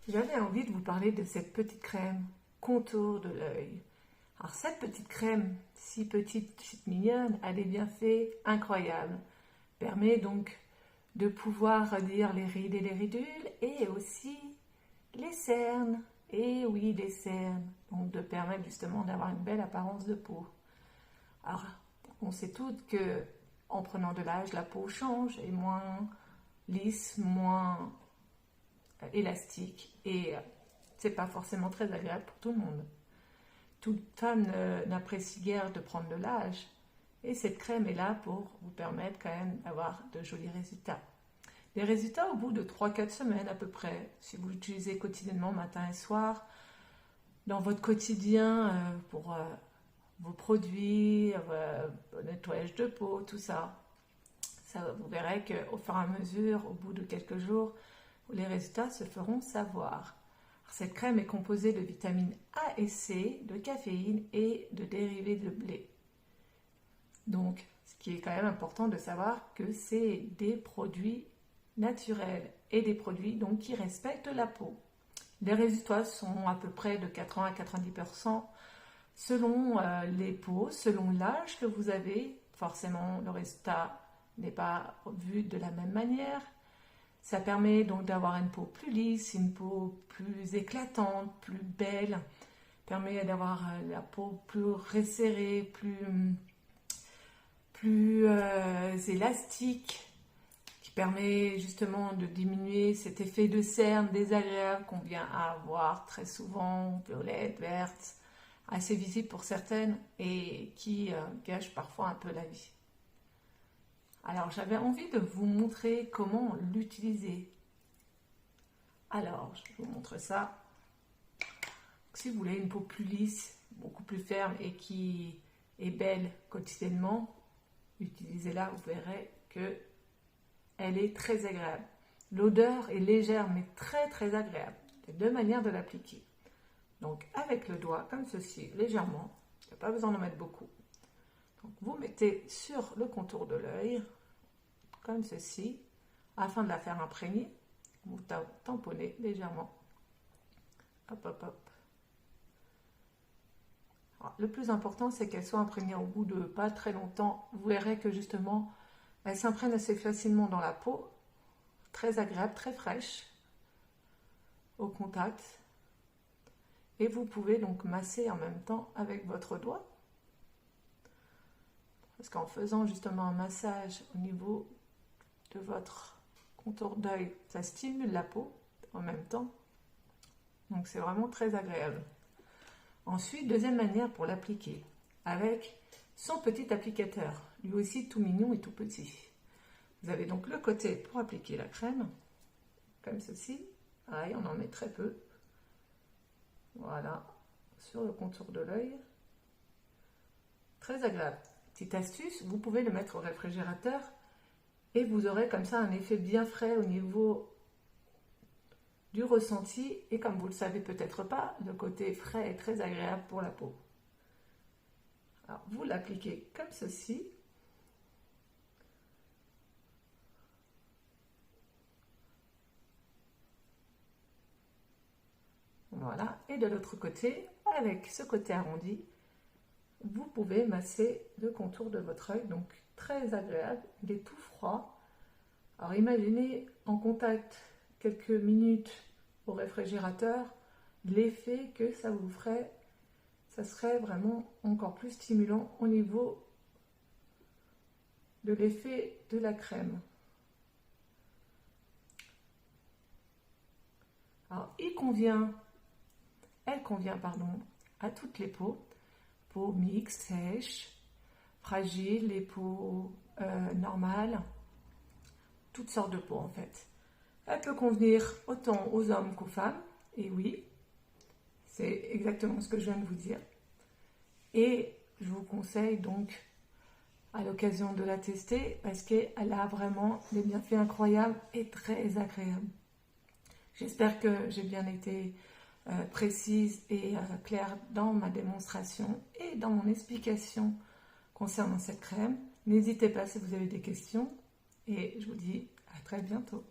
J'avais envie de vous parler de cette petite crème contour de l'œil. Alors cette petite crème, si petite, si mignonne, a des bienfaits incroyables. Permet donc de pouvoir réduire les rides et les ridules et aussi les cernes. Et oui, les cernes. Donc de permettre justement d'avoir une belle apparence de peau. Alors, on sait toutes que en prenant de l'âge, la peau change, est moins lisse, moins élastique et c'est pas forcément très agréable pour tout le monde. Toute femme n'apprécie guère de prendre de l'âge et cette crème est là pour vous permettre quand même d'avoir de jolis résultats. Les résultats au bout de 3-4 semaines à peu près, si vous l'utilisez quotidiennement matin et soir, dans votre quotidien pour vos produits, nettoyage de peau, tout ça. Vous verrez qu'au fur et à mesure, au bout de quelques jours, les résultats se feront savoir. Alors, cette crème est composée de vitamines A et C, de caféine et de dérivés de blé. Donc, ce qui est quand même important de savoir que c'est des produits naturels et des produits donc, qui respectent la peau. Les résultats sont à peu près de 80 à 90% selon les peaux, selon l'âge que vous avez. Forcément, le résultat n'est pas vu de la même manière. Ça permet donc d'avoir une peau plus lisse, une peau plus éclatante, plus belle. Permet d'avoir la peau plus resserrée, plus élastique, qui permet justement de diminuer cet effet de cerne désagréable qu'on vient à avoir très souvent, violette, verte, assez visible pour certaines et qui gâche parfois un peu la vie. Alors, j'avais envie de vous montrer comment l'utiliser. Alors, je vous montre ça. Si vous voulez une peau plus lisse, beaucoup plus ferme et qui est belle quotidiennement, utilisez-la, vous verrez que elle est très agréable. L'odeur est légère mais très très agréable. Il y a deux manières de l'appliquer. Donc, avec le doigt, comme ceci, légèrement. Il n'y a pas besoin d'en mettre beaucoup. Donc, vous mettez sur le contour de l'œil, comme ceci, afin de la faire imprégner. Vous tamponnez légèrement. Hop, hop, hop. Alors, le plus important, c'est qu'elle soit imprégnée au bout de pas très longtemps. Vous verrez que justement, elle s'imprègne assez facilement dans la peau. Très agréable, très fraîche au contact. Et vous pouvez donc masser en même temps avec votre doigt. Parce qu'en faisant justement un massage au niveau de votre contour d'œil, ça stimule la peau en même temps. Donc c'est vraiment très agréable. Ensuite, deuxième manière pour l'appliquer, avec son petit applicateur, lui aussi tout mignon et tout petit. Vous avez donc le côté pour appliquer la crème, comme ceci. Pareil, on en met très peu. Voilà, sur le contour de l'œil. Très agréable. Petite astuce, vous pouvez le mettre au réfrigérateur et vous aurez comme ça un effet bien frais au niveau du ressenti. Et comme vous ne le savez peut-être pas, le côté frais est très agréable pour la peau. Alors, vous l'appliquez comme ceci. Voilà, et de l'autre côté, avec ce côté arrondi, vous pouvez masser le contour de votre œil, donc très agréable, il est tout froid. Alors imaginez en contact quelques minutes au réfrigérateur, l'effet que ça vous ferait, ça serait vraiment encore plus stimulant au niveau de l'effet de la crème. Alors elle convient à toutes les peaux. Peau mixte, sèche, fragile, les peaux normales, toutes sortes de peaux en fait. Elle peut convenir autant aux hommes qu'aux femmes, et oui, c'est exactement ce que je viens de vous dire. Et je vous conseille donc à l'occasion de la tester parce qu'elle a vraiment des bienfaits incroyables et très agréables. J'espère que j'ai bien été précise et claire dans ma démonstration et dans mon explication concernant cette crème. N'hésitez pas si vous avez des questions et je vous dis à très bientôt.